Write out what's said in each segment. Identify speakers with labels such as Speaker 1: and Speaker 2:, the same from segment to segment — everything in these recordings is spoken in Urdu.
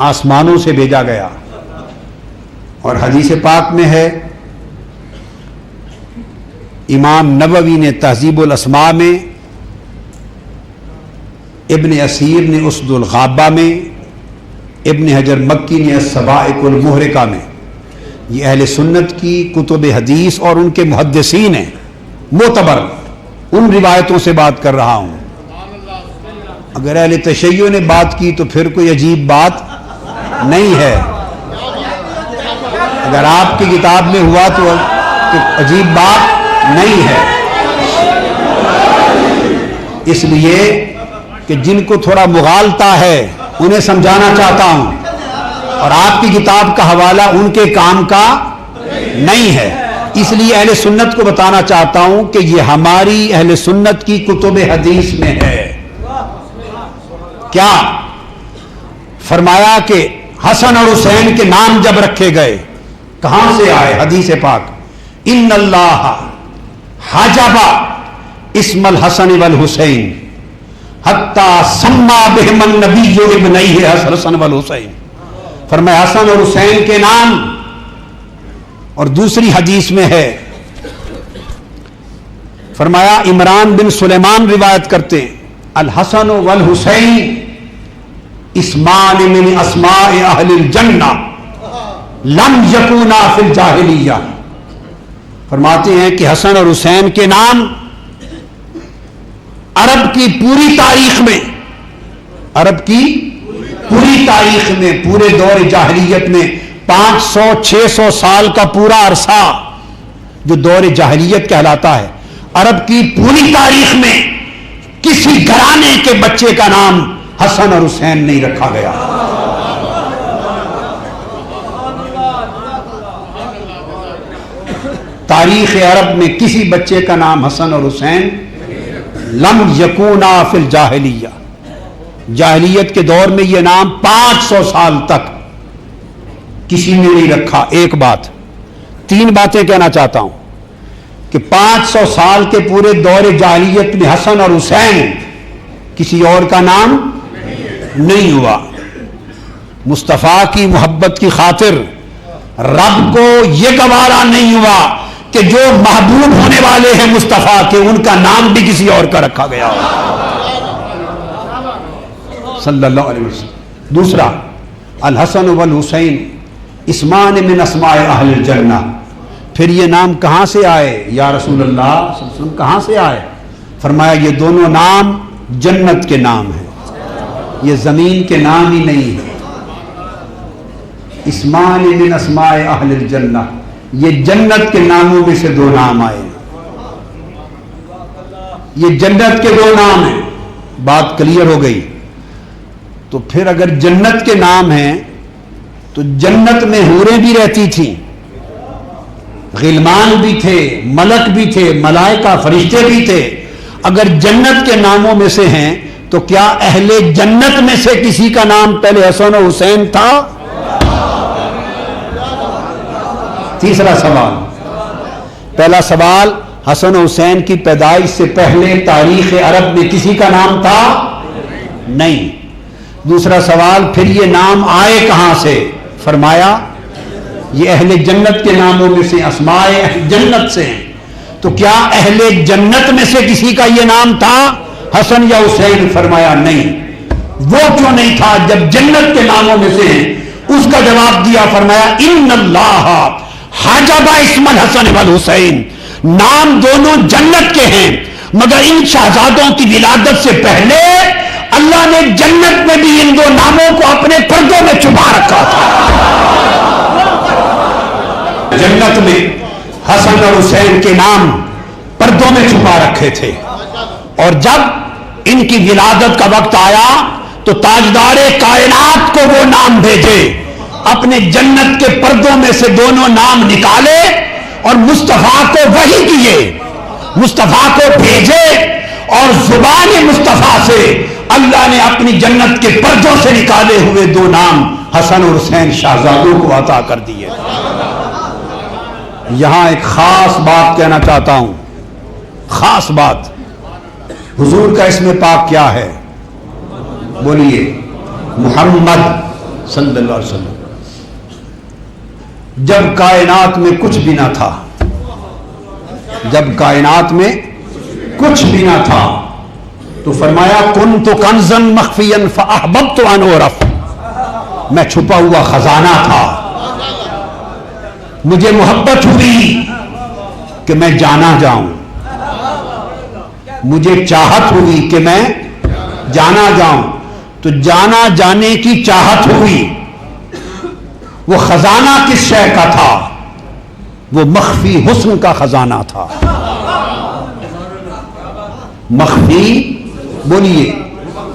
Speaker 1: آسمانوں سے بھیجا گیا. اور حدیث پاک میں ہے، امام نووی نے تہذیب الاسماء میں، ابن اسیر نے اسد الغابہ میں، ابن حجر مکی نے الصواعق المحرقہ میں، یہ اہل سنت کی کتب حدیث اور ان کے محدثین ہیں معتبر، ان روایتوں سے بات کر رہا ہوں. اگر اہل تشیع نے بات کی تو پھر کوئی عجیب بات نہیں ہے. اگر آپ کی کتاب میں ہوا تو عجیب بات نہیں ہے. اس لیے کہ جن کو تھوڑا مغالطہ ہے انہیں سمجھانا چاہتا ہوں، اور آپ کی کتاب کا حوالہ ان کے کام کا نہیں ہے. اس لیے اہل سنت کو بتانا چاہتا ہوں کہ یہ ہماری اہل سنت کی کتب حدیث میں ہے. کیا فرمایا کہ حسن اور حسین کے نام جب رکھے گئے کہاں سے آئے؟ حدیث پاک، ان اللہ حجب اسم الحسن والحسین حتی سما بہم النبی ابنیہ حسن والحسین. فرمایا حسن اور حسین کے نام. اور دوسری حدیث میں ہے، فرمایا عمران بن سلیمان روایت کرتے ہیں، الحسن والحسین اسمان من اسماء اہل الجنہ لم یکونا فی الجاہلیہ. فرماتے ہیں کہ حسن اور حسین کے نام عرب کی پوری تاریخ میں، عرب کی پوری تاریخ میں، پورے دور جاہلیت میں 500-600 سال کا پورا عرصہ جو دور جاہلیت کہلاتا ہے، عرب کی پوری تاریخ میں کسی گھرانے کے بچے کا نام حسن اور حسین نہیں رکھا گیا. تاریخ عرب میں کسی بچے کا نام حسن اور حسین لم یکونا فی الجاہلیہ، جاہلیت کے دور میں یہ نام 500 سال تک کسی نے نہیں رکھا. ایک بات، 3 باتیں کہنا چاہتا ہوں کہ 500 سال کے پورے دور جاہلیت میں حسن اور حسین کسی اور کا نام نہیں ہوا. مصطفیٰ کی محبت کی خاطر رب کو یہ گوارا نہیں ہوا کہ جو محبوب ہونے والے ہیں مصطفیٰ کے، ان کا نام بھی کسی اور کا رکھا گیا صلی اللہ علیہ وسلم. دوسرا، الحسن والحسین اسمان من اسماء اہل الجنہ. پھر یہ نام کہاں سے آئے یا رسول اللہ صلی اللہ علیہ وسلم، کہاں سے آئے؟ فرمایا یہ دونوں نام جنت کے نام ہیں، یہ زمین کے نام ہی نہیں ہے. اسمان من اسماء اہل الجنہ، یہ جنت کے ناموں میں سے 2 نام آئے. یہ جنت کے 2 نام ہیں. بات کلیئر ہو گئی. تو پھر اگر جنت کے نام ہیں تو جنت میں حوریں بھی رہتی تھیں، غلمان بھی تھے، ملک بھی تھے، ملائکہ فرشتے بھی تھے. اگر جنت کے ناموں میں سے ہیں تو کیا اہل جنت میں سے کسی کا نام پہلے حسن و حسین تھا؟ تیسرا سوال، پہلا سوال، حسن و حسین کی پیدائش سے پہلے تاریخ عرب میں کسی کا نام تھا؟ نہیں. دوسرا سوال، پھر یہ نام آئے کہاں سے؟ فرمایا یہ اہل جنت کے ناموں میں سے، اسماء جنت سے ہیں. تو کیا اہل جنت میں سے کسی کا یہ نام تھا حسن یا حسین؟ فرمایا نہیں. وہ کیوں نہیں تھا جب جنت کے ناموں میں سے ہیں؟ اس کا جواب دیا، فرمایا ان اللہ حجب اسم الحسن والحسین. نام دونوں جنت کے ہیں، مگر ان شہزادوں کی ولادت سے پہلے اللہ نے جنت میں بھی ان 2 ناموں کو اپنے پردوں میں چھپا رکھا تھا. جنت میں حسن اور حسین کے نام پردوں میں چھپا رکھے تھے، اور جب ان کی ولادت کا وقت آیا تو تاجدار کائنات کو وہ نام بھیجے، اپنے جنت کے پردوں میں سے دونوں نام نکالے اور مصطفیٰ کو وحی کیے، مصطفیٰ کو بھیجے، اور زبان مصطفیٰ سے اللہ نے اپنی جنت کے پردوں سے نکالے ہوئے 2 نام حسن اور حسین شہزادوں کو عطا کر دیے. یہاں ایک خاص بات کہنا چاہتا ہوں، خاص بات. حضور کا اسم پاک کیا ہے؟ بولیے. محمد صلی اللہ علیہ وسلم. جب کائنات میں کچھ بھی نہ تھا، جب کائنات میں کچھ بھی نہ تھا تو فرمایا کنت کنزا مخفیا فاحببت ان اعرف، میں چھپا ہوا خزانہ تھا، مجھے محبت ہوئی کہ میں جانا جاؤں، مجھے چاہت ہوئی کہ میں جانا جاؤں. تو جانا جانے کی چاہت ہوئی. وہ خزانہ کس شے کا تھا؟ وہ مخفی حسن کا خزانہ تھا. مخفی بولیے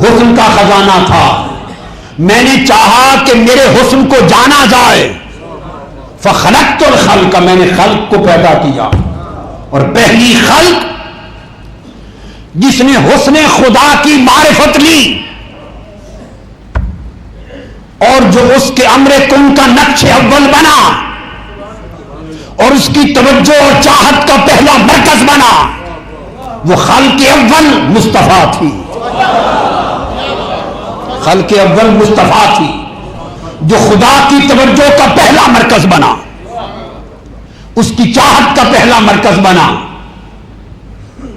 Speaker 1: حسن کا خزانہ تھا. میں نے چاہا کہ میرے حسن کو جانا جائے. فخلقت الخلق، میں نے خلق کو پیدا کیا، اور پہلی خلق جس نے حسن خدا کی معرفت لی اور جو اس کے امر کن کا نقش اول بنا اور اس کی توجہ اور چاہت کا پہلا مرکز بنا، وہ خلق اول مصطفیٰ تھی. خلق اول مصطفیٰ تھی جو خدا کی توجہ کا پہلا مرکز بنا، اس کی چاہت کا پہلا مرکز بنا.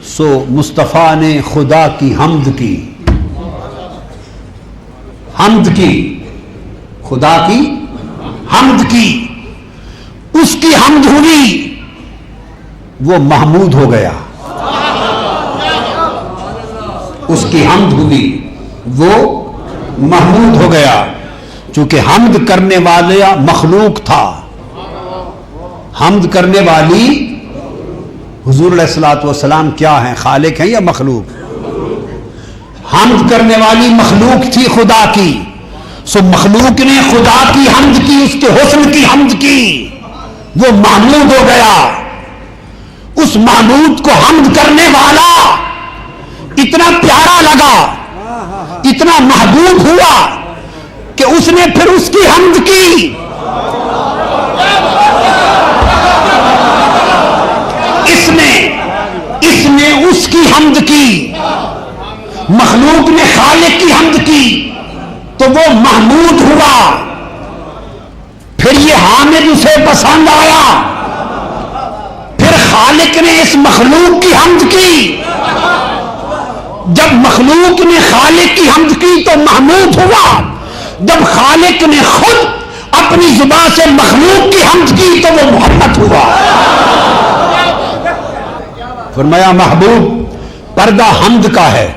Speaker 1: سو مصطفیٰ نے خدا کی حمد کی، حمد کی، خدا کی حمد کی. اس کی حمد ہوئی، وہ محمود ہو گیا. اس کی حمد ہوئی، وہ محمود ہو گیا. چونکہ حمد کرنے والا مخلوق تھا. حمد کرنے والی حضور علیہ الصلوۃ والسلام کیا ہیں؟ خالق ہیں یا مخلوق؟ حمد کرنے والی مخلوق تھی خدا کی. سو مخلوق نے خدا کی حمد کی، اس کے حسن کی حمد کی، وہ محمود ہو گیا. اس محمود کو حمد کرنے والا اتنا پیارا لگا، اتنا محبوب ہوا کہ اس نے پھر اس کی حمد کی. اس نے اس کی حمد کی. مخلوق نے خالق کی حمد کی تو وہ محمود ہوا. پھر یہ حامد اسے پسند آیا. پھر خالق نے اس مخلوق کی حمد کی. جب مخلوق نے خالق کی حمد کی تو محمود ہوا. جب خالق نے خود اپنی زبان سے مخلوق کی حمد کی تو وہ محمد ہوا. فرمایا محبوب پردہ حمد کا ہے،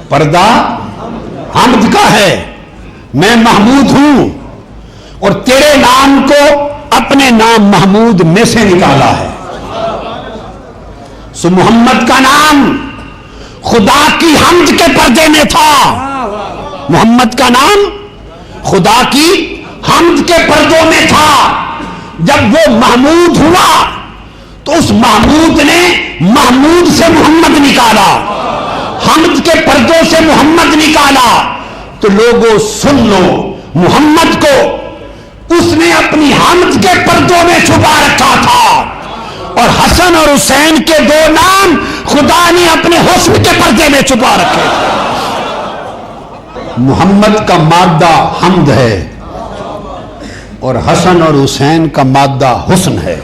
Speaker 1: پردہ حمد کا ہے. میں محمود ہوں اور تیرے نام کو اپنے نام محمود میں سے نکالا ہے. سو محمد کا نام خدا کی حمد کے پردے میں تھا. محمد کا نام خدا کی حمد کے پردوں میں تھا. جب وہ محمود ہوا تو اس محمود نے محمود سے محمد نکالا، حمد کے پردوں سے محمد نکالا. تو لوگوں سن لو، محمد کو اس نے اپنی حمد کے پردوں میں چھپا رکھا تھا، اور حسن اور حسین کے دو نام خدا نے اپنے حسن کے پردے میں چھپا رکھے. محمد کا مادہ حمد ہے اور حسن اور حسین کا مادہ حسن ہے.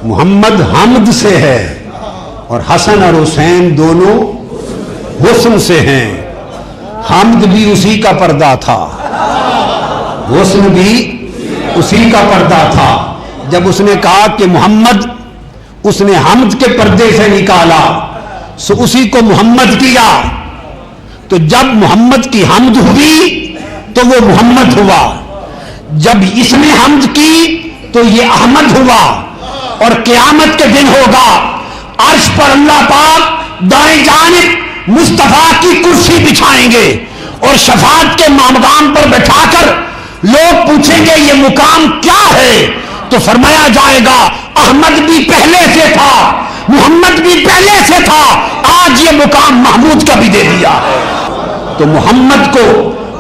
Speaker 1: محمد حمد سے ہے اور حسن اور حسین دونوں حسن سے ہیں. حمد بھی اسی کا پردہ تھا، حسن بھی اسی کا پردہ تھا. جب اس نے کہا کہ محمد، اس نے حمد کے پردے سے نکالا، سو اسی کو محمد کیا. تو جب محمد کی حمد ہوئی تو وہ محمد ہوا. جب اس نے حمد کی تو یہ احمد ہوا. اور قیامت کے دن ہوگا، عرش پر اللہ پاک دائیں جانب مصطفیٰ کی کرسی بچھائیں گے اور شفاعت کے مقام پر بٹھا کر لوگ پوچھیں گے یہ مقام کیا ہے؟ تو فرمایا جائے گا احمد بھی پہلے سے تھا، محمد بھی پہلے سے تھا، آج یہ مقام محمود کا بھی دے دیا ہے. تو محمد کو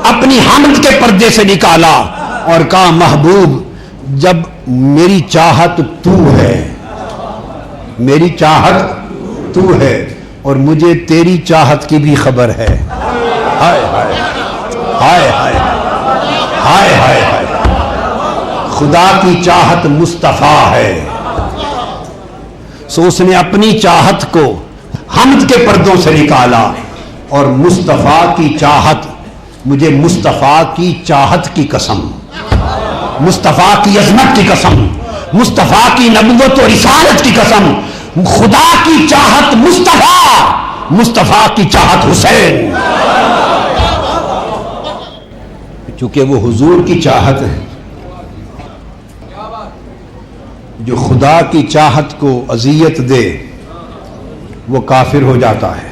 Speaker 1: اپنی حمد کے پردے سے نکالا اور کہا محبوب جب میری چاہت تو ہے، میری چاہت تو ہے اور مجھے تیری چاہت کی بھی خبر ہے. ہائے ہائے ہائے ہائے ہائے ہائے ہائے. خدا کی چاہت مصطفیٰ ہے. سو اس نے اپنی چاہت کو حمد کے پردوں سے نکالا. اور مصطفیٰ کی چاہت، مجھے مصطفیٰ کی چاہت کی قسم، مصطفیٰ کی عظمت کی قسم، مصطفیٰ کی نبوت و رسالت کی قسم، خدا کی چاہت مصطفیٰ، مصطفیٰ کی چاہت حسین. چونکہ وہ حضور کی چاہت ہے. جو خدا کی چاہت کو اذیت دے وہ کافر ہو جاتا ہے.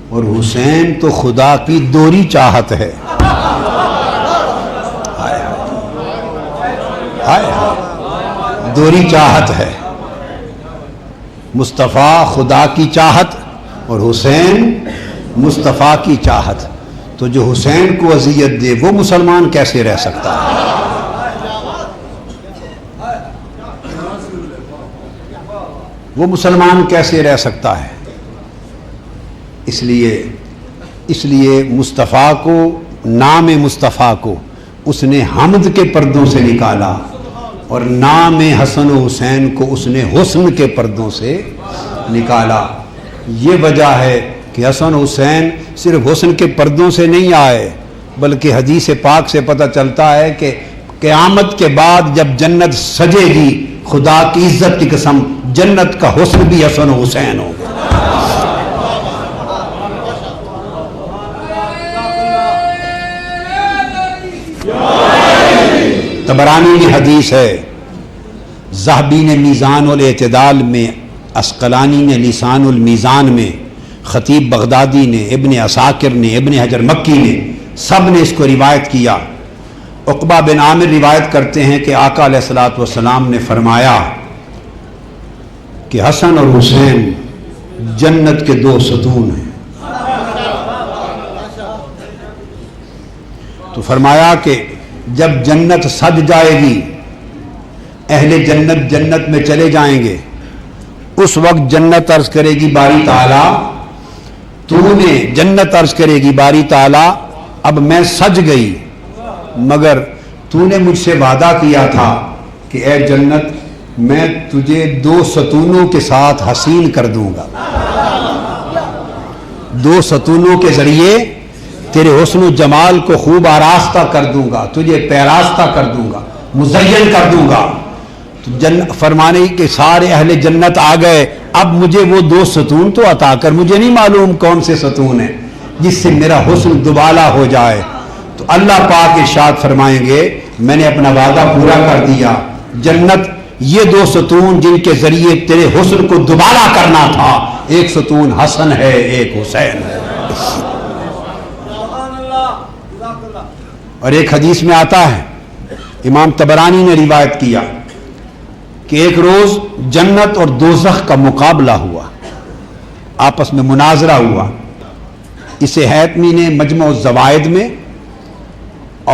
Speaker 1: اور حسین تو خدا کی دوہری چاہت ہے. دوہری چاہت ہے. مصطفیٰ خدا کی چاہت اور حسین مصطفیٰ کی چاہت. تو جو حسین کو اذیت دے وہ مسلمان کیسے رہ سکتا ہے؟ وہ مسلمان کیسے رہ سکتا ہے؟ اس لیے مصطفیٰ کو، نام مصطفیٰ کو اس نے حمد کے پردوں سے نکالا، اور نام حسن و حسین کو اس نے حسن کے پردوں سے نکالا. یہ وجہ ہے کہ حسن و حسین صرف حسن کے پردوں سے نہیں آئے، بلکہ حدیث پاک سے پتہ چلتا ہے کہ قیامت کے بعد جب جنت سجے گی، خدا کی عزت کی قسم، جنت کا حسن بھی حسن و حسین ہوگا. طبرانی کی حدیث ہے، ذہبی نے میزان الاعتدال میں، عسقلانی نے لسان المیزان میں، خطیب بغدادی نے، ابن عساکر نے، ابن حجر مکی نے، سب نے اس کو روایت کیا. عقبہ بن عامر روایت کرتے ہیں کہ آقا علیہ الصلوۃ والسلام نے فرمایا کہ حسن اور حسین جنت کے دو ستون ہیں. تو فرمایا کہ جب جنت سج جائے گی، اہل جنت جنت میں چلے جائیں گے، اس وقت جنت عرض کرے گی باری تعالیٰ جنت عرض کرے گی باری تعالیٰ اب میں سج گئی، مگر تو نے مجھ سے وعدہ کیا تھا کہ اے جنت میں تجھے دو ستونوں کے ساتھ حسین کر دوں گا، دو ستونوں کے ذریعے تیرے حسن و جمال کو خوب آراستہ کر دوں گا، تجھے پیراستہ کر دوں گا، مزین کر دوں گا. تو فرمانے کہ سارے اہل جنت آ گئے، اب مجھے وہ دو ستون تو عطا کر، مجھے نہیں معلوم کون سے ستون ہیں جس سے میرا حسن دوبالا ہو جائے. تو اللہ پاک ارشاد فرمائیں گے میں نے اپنا وعدہ پورا کر دیا، جنت یہ دو ستون جن کے ذریعے تیرے حسن کو دوبالا کرنا تھا، ایک ستون حسن ہے، ایک حسین ہے. اور ایک حدیث میں آتا ہے، امام طبرانی نے روایت کیا کہ ایک روز جنت اور دوزخ کا مقابلہ ہوا، آپس میں مناظرہ ہوا. اسے حیتمی نے مجمع الزوائد میں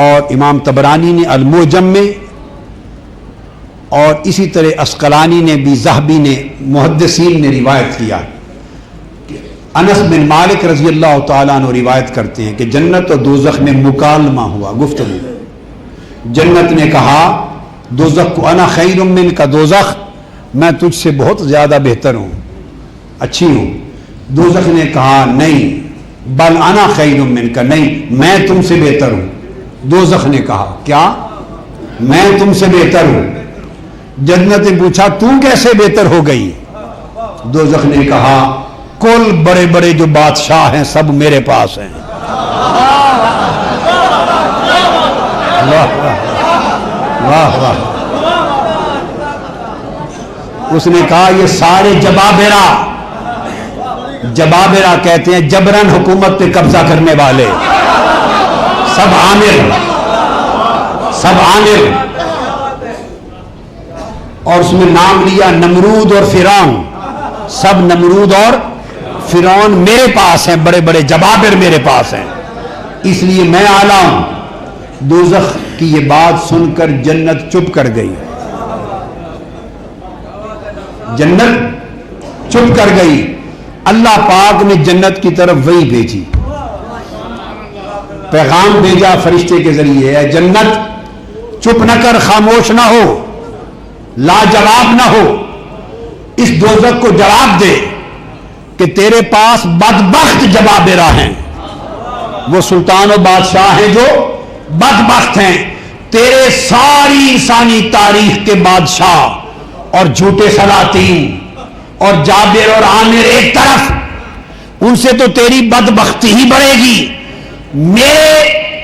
Speaker 1: اور امام طبرانی نے المعجم میں، اور اسی طرح عسقلانی نے بھی، ذہبی نے، محدثین نے روایت کیا. انس بن مالک رضی اللہ تعالیٰ عنہ روایت کرتے ہیں کہ جنت اور دوزخ میں مکالمہ ہوا، گفتگو. جنت نے کہا دوزخ کو انا خیر من کا، دوزخ میں تجھ سے بہت زیادہ بہتر ہوں، اچھی ہوں. دوزخ نے کہا نہیں، بل انا خیر من کا، نہیں میں تم سے بہتر ہوں. دوزخ نے کہا کیا میں تم سے بہتر ہوں؟ جنت نے پوچھا تو کیسے بہتر ہو گئی؟ دوزخ نے کہا کل بڑے بڑے جو بادشاہ ہیں سب میرے پاس ہیں. واہ واہ. اس نے کہا یہ سارے جبابرہ کہتے ہیں جبرن حکومت پہ قبضہ کرنے والے، سب عامر، اور اس میں نام لیا نمرود اور فرعون، سب نمرود اور فرعون میرے پاس ہیں، بڑے بڑے جبابر میرے پاس ہیں، اس لیے میں اعلیٰ ہوں. دوزخ کی یہ بات سن کر جنت چپ کر گئی. جنت چپ کر گئی، اللہ پاک نے جنت کی طرف وہی بھیجی، پیغام بھیجا فرشتے کے ذریعے، اے جنت چپ نہ کر، خاموش نہ ہو، لاجواب نہ ہو، اس دوزخ کو جواب دے کہ تیرے پاس بدبخت جبابرہ ہیں، وہ سلطان و بادشاہ ہیں جو بدبخت ہیں، تیرے ساری انسانی تاریخ کے بادشاہ اور جھوٹے سلاطین اور جابر اور عامر ایک طرف، ان سے تو تیری بدبختی ہی بڑھے گی، میرے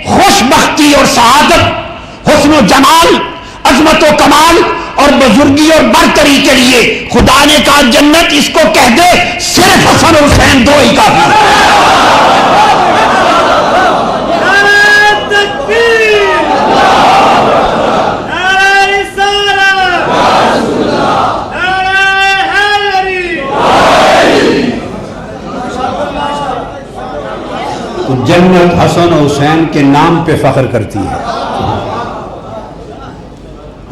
Speaker 1: خوش بختی اور سعادت، حسن و جمال، عظمت و کمال اور بزرگی اور برتری کے لیے خدا نے کہا جنت اس کو کہہ دے صرف حسن و حسین دو ہی کافی ہے۔ تو جنت حسن و حسین کے نام پہ فخر کرتی ہے،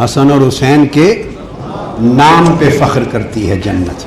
Speaker 1: حسن اور حسین کے نام پہ فخر کرتی ہے جنت۔